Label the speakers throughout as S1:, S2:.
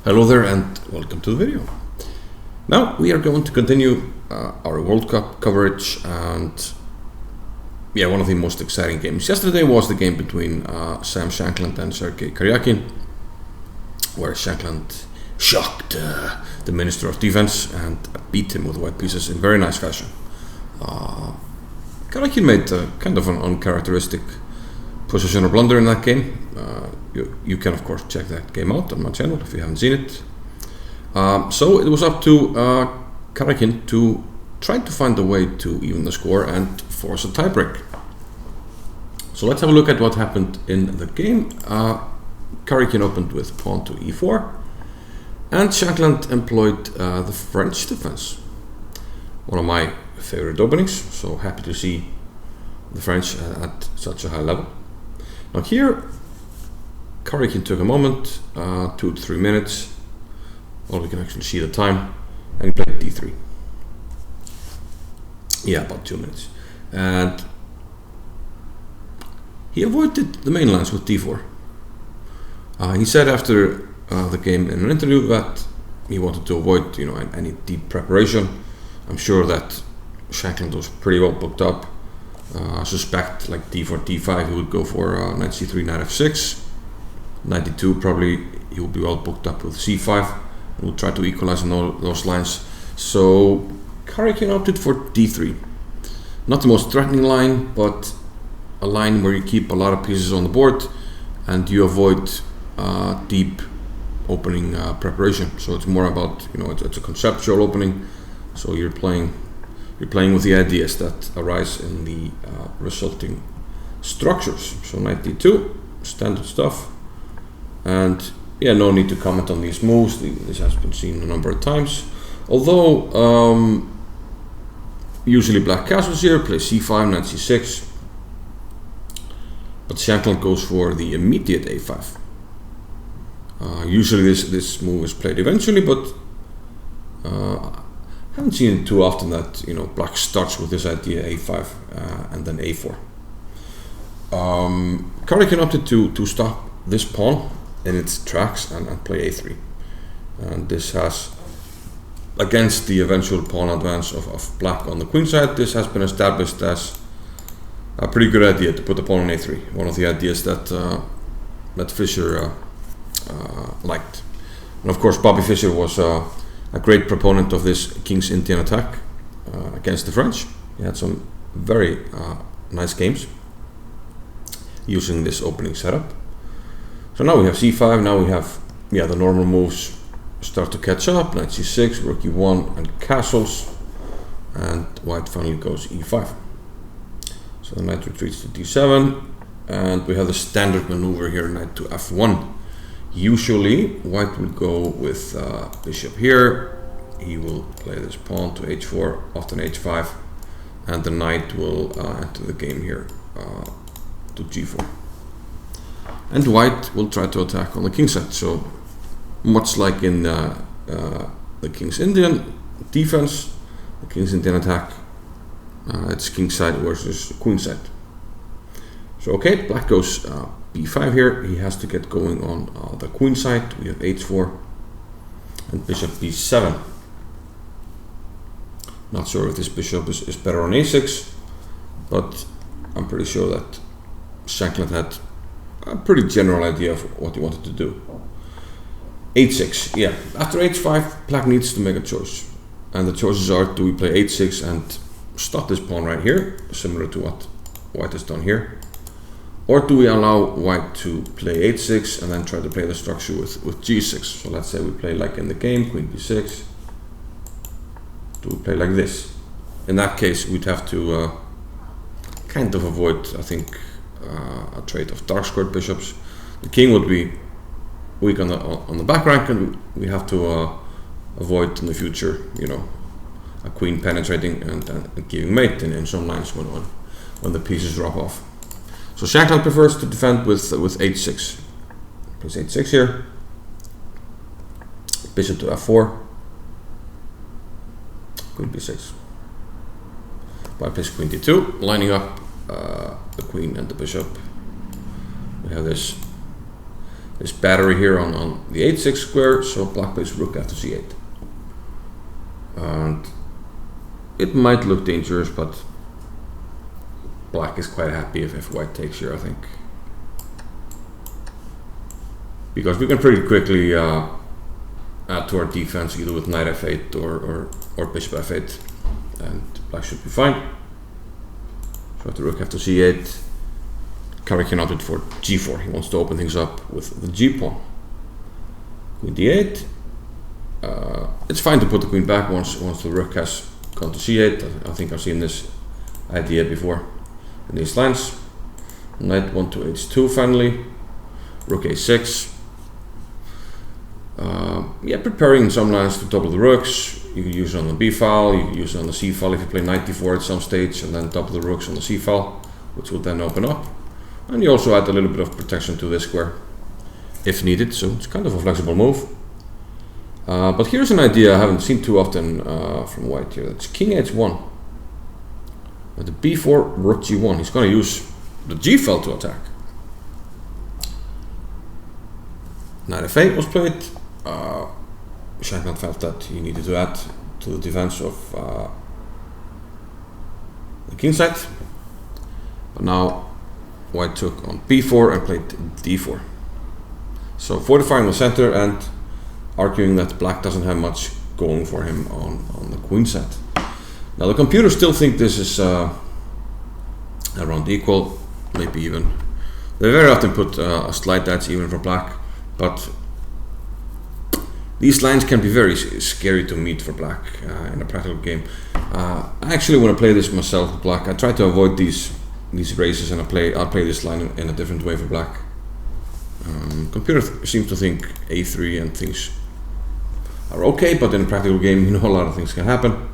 S1: Hello there and welcome to the video. Now we are going to continue our World Cup coverage, and one of the most exciting games. Yesterday was the game between Shankland and Sergey Karjakin, where Shankland shocked the Minister of Defense and beat him with white pieces in very nice fashion. Karjakin made kind of an uncharacteristic positional blunder in that game. You can of course check that game out on my channel if you haven't seen it. So it was up to Karjakin to try to find a way to even the score and force a tiebreak. So let's have a look at what happened in the game. Karjakin opened with pawn to e4, and Shankland employed the French defense. One of my favorite openings, so happy to see the French at such a high level. Now here, Karjakin took a moment, 2 to 3 minutes. Well, we can actually see the time, and he played d3. Yeah, about 2 minutes. And he avoided the main lines with d4. He said after the game in an interview that he wanted to avoid, any deep preparation. I'm sure that Shankland was pretty well booked up. I suspect like d4, d5, he would go for knight c3, knight f6. Knight d2, probably he would be well booked up with c5. We'll try to equalize on all those lines. So Karjakin opted for d3. Not the most threatening line, but a line where you keep a lot of pieces on the board and you avoid deep opening preparation. So it's more about, it's a conceptual opening. So you're playing with the ideas that arise in the resulting structures. So knight d2, standard stuff. And no need to comment on these moves. This has been seen a number of times. Although usually black castles here, plays c5, knight c6. But Shankland goes for the immediate a5. Usually this move is played eventually, but I haven't seen it too often that black starts with this idea a5 and then a4. Karjakin opted to stop this pawn in its tracks and play a3, and this has, against the eventual pawn advance of black on the queen side, this has been established as a pretty good idea to put the pawn on a3. One of the ideas that Fischer liked, and of course Bobby Fischer was a great proponent of this King's Indian attack against the French. He had some very nice games using this opening setup. So now we have c5, now we have the normal moves start to catch up, knight c6, rook e1 and castles, and white finally goes e5. So the knight retreats to d7, and we have the standard maneuver here, knight to f1. Usually white will go with bishop here, he will play this pawn to h4, often h5, and the knight will enter the game here to g4. And white will try to attack on the king side. So much like in the King's Indian defense, the King's Indian attack, it's king side versus queen side. So okay, black goes b5 here. He has to get going on the queen side. We have h4 and bishop b7. Not sure if this bishop is better on a6, but I'm pretty sure that Shankland had a pretty general idea of what he wanted to do. h6, after h5, black needs to make a choice, and the choices are: do we play h6 and stop this pawn right here, similar to what white has done here, or do we allow white to play h6 and then try to play the structure with g6? So let's say we play like in the game, queen b6. Do we play like this? In that case, we'd have to kind of avoid, I think, a trade of dark squared bishops. The king would be weak on the back rank, and we have to avoid in the future, a queen penetrating and giving mate in some lines when the pieces drop off. So Shankland prefers to defend with h6. Plays h6 here. Bishop to f4. Queen b6. White plays queen d2, lining up the queen and the bishop. We have this this battery here on the h6 square, so black plays rook after c8. And it might look dangerous, but black is quite happy if white takes here, I think. Because we can pretty quickly add to our defense either with knight f8 or bishop f8, and black should be fine. So the rook after c8. Karjakin opted for g4. He wants to open things up with the g pawn. Queen d8. It's fine to put the queen back once the rook has gone to c8. I think I've seen this idea before in these lines. Knight 1 to h2 finally. Rook a6. Yeah, preparing some lines to double the rooks. You can use it on the b file, you can use it on the c file if you play knight d4 at some stage, and then double the rooks on the c file, which will then open up. And you also add a little bit of protection to this square if needed, so it's kind of a flexible move. But here's an idea I haven't seen too often from white here. It's king h1. With the b4, rook g1. He's going to use the g file to attack. Knight f8 was played. Shankland felt that he needed to add to the defense of the king side. But now white took on b4 and played d4. So fortifying the center and arguing that black doesn't have much going for him on the queen side. Now the computers still think this is around equal, maybe even. They very often put a slight edge even for black, but these lines can be very scary to meet for black in a practical game. I actually want to play this myself with black. I try to avoid these races, and I'll play this line in a different way for black. Computer seems to think a3 and things are okay, but in a practical game, you know, a lot of things can happen.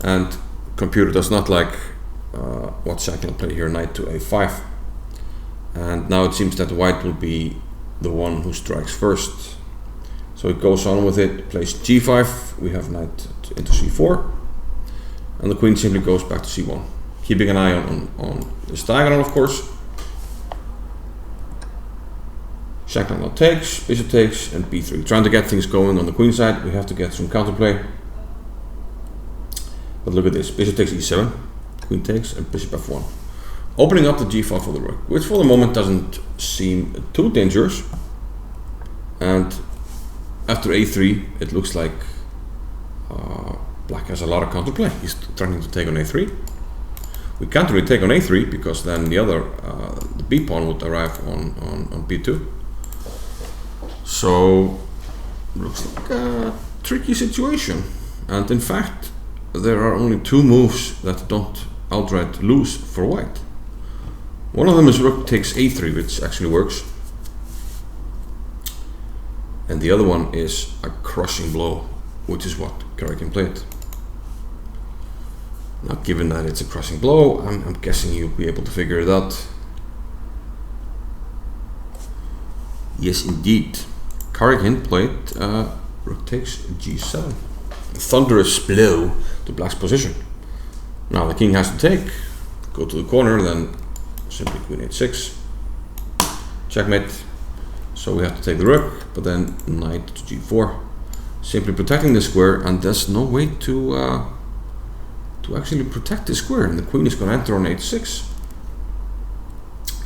S1: And computer does not like what Shankland play here, knight to a5. And now it seems that white will be the one who strikes first. So it goes on with it, plays g5, we have knight into c4, and the queen simply goes back to c1. Keeping an eye on this diagonal, of course. Shankland now takes, bishop takes, and b3. Trying to get things going on the queen side, we have to get some counterplay. But look at this, bishop takes e7, queen takes, and bishop f1. Opening up the g file for the rook, which for the moment doesn't seem too dangerous. And after a3, it looks like black has a lot of counterplay. He's trying to take on a3. We can't really take on a3 because then the b pawn would arrive on b2. So looks like a tricky situation. And in fact, there are only two moves that don't outright lose for white. One of them is rook takes a3, which actually works. And the other one is a crushing blow, which is what Karjakin played. Now, given that it's a crushing blow, I'm guessing you'll be able to figure it out. Yes, indeed. Karjakin played rook takes g7. A thunderous blow to black's position. Now the king has to take, go to the corner, then simply queen h6. Checkmate. So we have to take the rook, but then knight to g4. Simply protecting the square, and there's no way to actually protect the square, and the queen is going to enter on h6.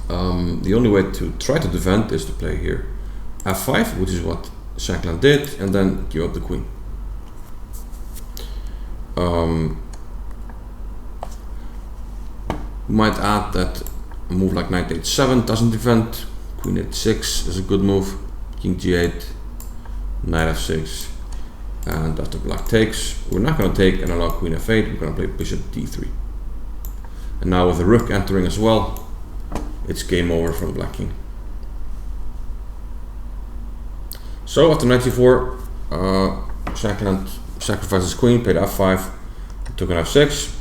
S1: The only way to try to defend is to play here f5, which is what Shankland did, and then give up the queen. Might add that a move like knight h7 doesn't defend. Queen h6 is a good move. King g8, knight f6, and after black takes, we're not going to take and allow queen f8. We're going to play bishop d3. And now with the rook entering as well, it's game over for the black king. So after knight c4, Shankland sacrifices queen, played f5, took an f6,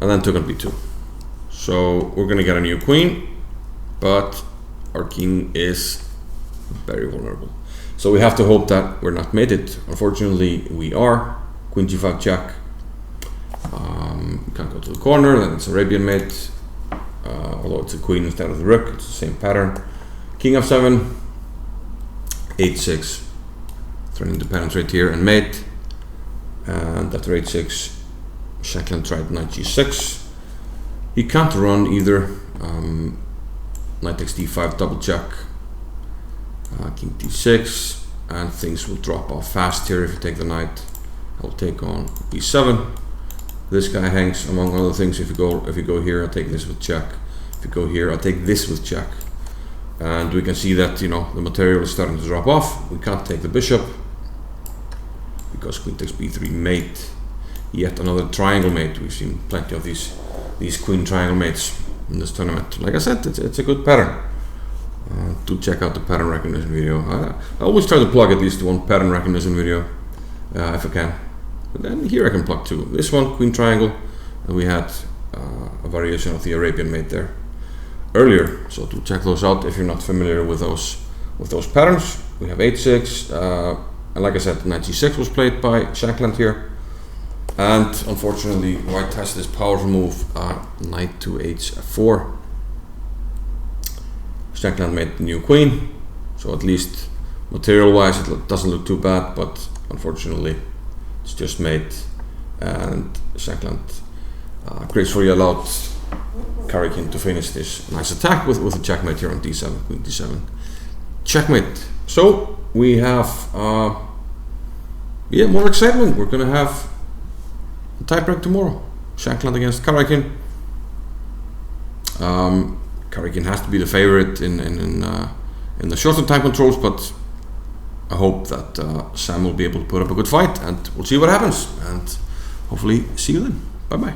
S1: and then took on b2. So we're going to get a new queen, but our king is very vulnerable. So we have to hope that we're not mated. Unfortunately, we are. Queen g5 jack. We can't go to the corner, then it's Arabian mate. Although it's a queen instead of the rook, it's the same pattern. King f7, h6, threatening to penetrate here and mate. And after h6, Shankland tried knight g6. He can't run either. Knight takes d5, double check. King d6, and things will drop off fast here if you take the knight. I'll take on b7. This guy hangs, among other things. If you go here, I'll take this with check. If you go here, I'll take this with check. And we can see that, you know, the material is starting to drop off. We can't take the bishop because queen takes b3 mate. Yet another triangle mate. We've seen plenty of these queen triangle mates in this tournament. Like I said, it's a good pattern. Do check out the pattern recognition video. I always try to plug at least one pattern recognition video if I can. But then here I can plug two. This one, queen triangle, and we had a variation of the Arabian mate there earlier. So do check those out if you're not familiar with those patterns. We have h6, and like I said, knight g6 was played by Shankland here. And unfortunately, white has this powerful move, knight to h4. Shankland made the new queen, so at least material-wise it doesn't look too bad, but unfortunately it's just mate, and Shankland gracefully allowed Karjakin to finish this nice attack with a checkmate here on d7, queen d7, checkmate. So we have more excitement. We're gonna have a tiebreak tomorrow. Shankland against Karjakin. Karjakin has to be the favorite in the shorter time controls, but I hope that Sam will be able to put up a good fight, and we'll see what happens. And hopefully see you then. Bye bye.